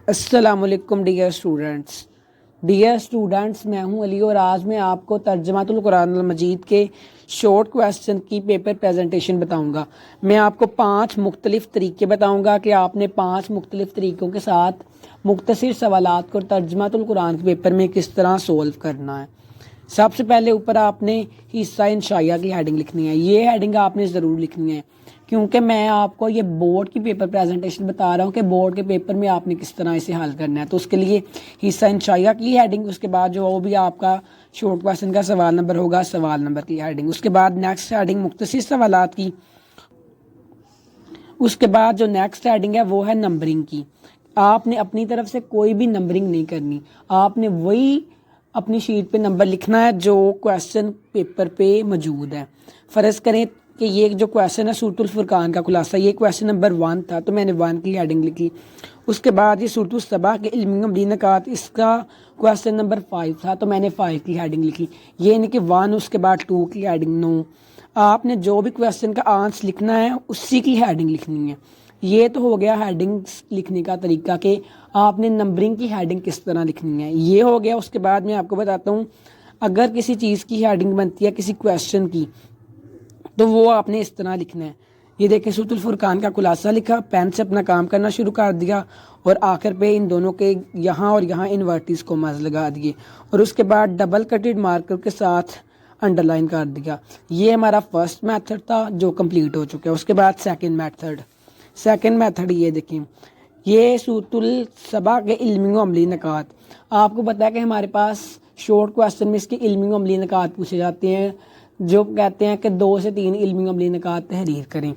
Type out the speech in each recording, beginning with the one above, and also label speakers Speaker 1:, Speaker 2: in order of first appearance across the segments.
Speaker 1: अस्सलाम वालेकुम dear students, मैं हूं अली और आज मैं आपको तर्जुमातुल कुरान अल मजीद के शॉर्ट क्वेश्चन की पेपर प्रेजेंटेशन बताऊंगा। मैं आपको 5 मुख्तलिफ तरीके बताऊंगा कि आपने 5 मुख्तलिफ तरीक़ों के साथ मुख्तसर सवालात को तर्जुमातुल कुरान के पेपर में किस तरह सोल्व करना है। सबसे पहले ऊपर आपने हिस्सा इंशाइया की हेडिंग लिखनी है। ये हेडिंग आपने ज़रूर लिखनी है क्योंकि मैं आपको ये बोर्ड की पेपर प्रेजेंटेशन बता रहा हूँ कि बोर्ड के पेपर में आपने किस तरह इसे हल करना है। तो उसके लिए हिस्सा इंशाइया की हेडिंग, उसके बाद जो वो भी आपका शॉर्ट क्वेश्चन का सवाल नंबर होगा, सवाल नंबर की हेडिंग, उसके बाद नेक्स्ट हेडिंग मुख्तसर सवालात की, उसके बाद जो नेक्स्ट हेडिंग है वो है नंबरिंग की। आपने अपनी तरफ से कोई भी नंबरिंग नहीं करनी, आपने वही अपनी शीट पे नंबर लिखना है जो क्वेश्चन पेपर पे मौजूद है। फ़र्ज़ करें कि ये जो क्वेश्चन है सूरतुल फुरकान का खुलासा, ये क्वेश्चन नंबर 1 था तो मैंने 1 की हेडिंग लिखी। उसके बाद ये सूरतुल सबा के इल्मी अमली नकात, इसका क्वेश्चन नंबर 5 था तो मैंने 5 की हेडिंग लिखी। ये नहीं कि 1 उसके बाद 2 की हेडिंग, नो, आपने जो भी क्वेश्चन का आंसर लिखना है उसी की हेडिंग लिखनी है। ये तो हो गया हेडिंग्स लिखने का तरीका कि आपने नंबरिंग की हेडिंग किस तरह लिखनी है, ये हो गया। उसके बाद मैं आपको बताता हूँ अगर किसी चीज़ की हेडिंग बनती है किसी क्वेश्चन की तो वो आपने इस तरह लिखना है। ये देखें, सूरतुल फुरकान का खुलासा लिखा, पेन से अपना काम करना शुरू कर दिया और आखिर पे इन दोनों के यहाँ और यहाँ इन्वर्टिस कोमास लगा दिए और उसके बाद डबल कटेड मार्कर के साथ अंडरलाइन कर दिया। ये हमारा फर्स्ट मेथड था जो कंप्लीट हो चुका है। उसके बाद सेकंड मेथड ये देखें, ये सूरतुल सबा के इल्मी व अमली नकात। आपको पता है कि हमारे पास शॉर्ट क्वेश्चन में इसके इल्मी व अमली नकात पूछे जाते हैं जो कहते हैं कि 2 से 3 इल्मी व अमली नकात तहरीर करें।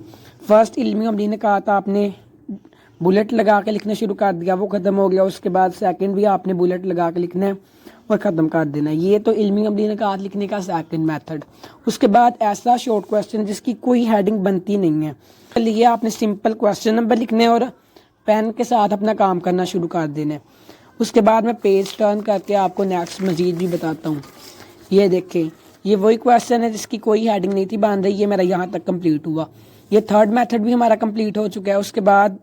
Speaker 1: फर्स्ट इल्मी व अमली नकात आपने बुलेट लगा के लिखना शुरू कर दिया, वो ख़त्म हो गया। उसके बाद सेकंड भी आपने बुलेट लगा के लिखना है और ख़त्म कर देना है। ये तो इल्मी व अमली नकात लिखने का सेकंड मेथड। उसके बाद ऐसा शॉर्ट क्वेश्चन जिसकी कोई हेडिंग बनती नहीं है, लिए आपने सिंपल क्वेश्चन नंबर लिखने हैं और पेन के साथ अपना काम करना शुरू कर देना है। उसके बाद मैं पेज टर्न करके आपको नेक्स्ट मजीद भी बताता हूँ। ये देखें, ये वही क्वेश्चन है जिसकी कोई हेडिंग नहीं थी बन रही, ये मेरा यहाँ तक कंप्लीट हुआ। ये थर्ड मेथड भी हमारा कंप्लीट हो चुका है। उसके बाद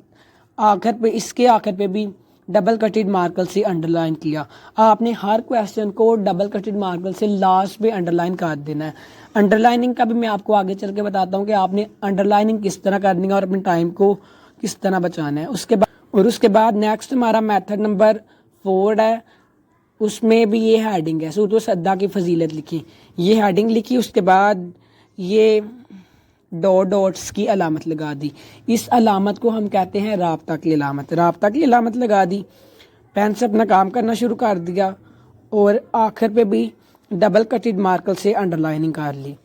Speaker 1: इसके आखिर पे भी डबल कटेड मार्कर से अंडरलाइन किया। आपने हर क्वेश्चन को डबल कटेड मार्कर से लास्ट पे अंडरलाइन कर देना है। अंडरलाइनिंग का भी मैं आपको आगे चल के बताता हूँ कि आपने अंडरलाइनिंग किस तरह करनी है और अपने टाइम को किस तरह बचाना है। उसके बाद नेक्स्ट हमारा मेथड नंबर 4 है, उसमें भी ये हेडिंग है, सूरतुल सद्दा की फजीलत लिखी, ये हेडिंग लिखी। उसके बाद ये डॉट्स की अलामत लगा दी। इस अलामत को हम कहते हैं राब्ता की अलामत लगा दी। पेन से अपना काम करना शुरू कर दिया और आखिर पे भी डबल कटेड मार्कर से अंडरलाइनिंग कर ली।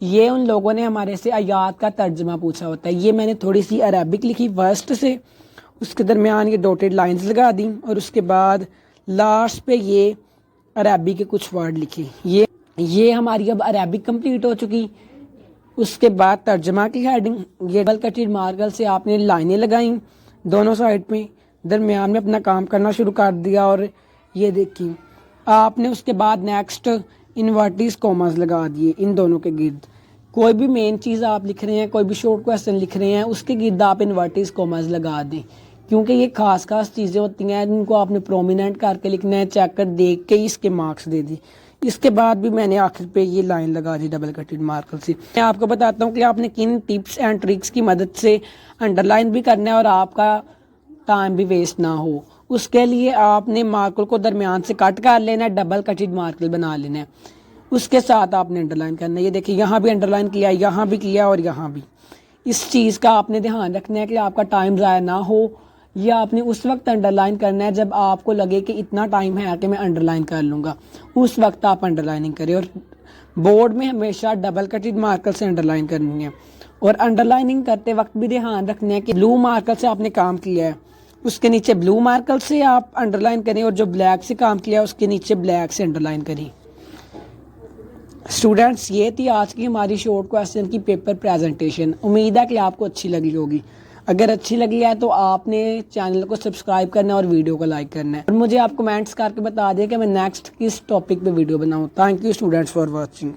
Speaker 1: ये उन लोगों ने हमारे से आयात का तर्जमा पूछा होता है। ये मैंने थोड़ी सी अरबिक लिखी फर्स्ट से, उसके दरमियान ये डॉटेड लाइंस लगा दी और उसके बाद लास्ट पे ये अरबी के कुछ वर्ड लिखे। ये हमारी अब अरबिक कंप्लीट हो चुकी। उसके बाद तर्जमा की हेडिंग, ये डबल कटेड मार्कर से आपने लाइनें लगाई दोनों साइड पे, दरमियान में अपना काम करना शुरू कर दिया और ये देखिए आपने उसके बाद नेक्स्ट इन्वर्टिस कॉमास लगा दिए इन दोनों के गिर्द। कोई भी मेन चीज़ आप लिख रहे हैं, कोई भी शॉर्ट क्वेश्चन लिख रहे हैं, उसके गिर्द आप इन्वर्टिस कॉमास लगा दें क्योंकि ये खास चीज़ें होती हैं जिनको आपने प्रोमिनेंट करके लिखना है, चेक कर देख के इसके मार्क्स दे दी। इसके बाद भी मैंने आखिर पे ये लाइन लगा दी डबल कटेड मार्कर से। मैं आपको बताता हूँ कि आपने किन टिप्स एंड ट्रिक्स की मदद से अंडरलाइन भी करना है और आपका टाइम भी वेस्ट ना हो। उसके लिए आपने मार्कर को दरमियान से कट कर लेना है, डबल कटेड मार्कर बना लेना है, उसके साथ आपने अंडरलाइन करना है। ये देखिए यहाँ भी अंडरलाइन किया, यहाँ भी किया और यहाँ भी। इस चीज़ का आपने ध्यान रखना है कि आपका टाइम ज़ाया ना हो। या आपने उस वक्त अंडरलाइन करना है जब आपको लगे कि इतना टाइम है कि मैं अंडरलाइन कर लूँगा, उस वक्त आप अंडरलाइनिंग करें। और बोर्ड में हमेशा डबल कटेड मार्कर से अंडरलाइन करनी है और अंडरलाइनिंग करते वक्त भी ध्यान रखना है कि ब्लू मार्कर से आपने काम किया है उसके नीचे ब्लू मार्कर से आप अंडरलाइन करें और जो ब्लैक से काम किया है उसके नीचे ब्लैक से अंडरलाइन करें। स्टूडेंट्स, ये थी आज की हमारी शॉर्ट क्वेश्चन की पेपर प्रेजेंटेशन। उम्मीद है कि आपको अच्छी लगी होगी। अगर अच्छी लगी है तो आपने चैनल को सब्सक्राइब करना है और वीडियो को लाइक करना है और मुझे आप कमेंट्स करके बता दें कि मैं नेक्स्ट किस टॉपिक पे वीडियो बनाऊं। Thank you students for watching.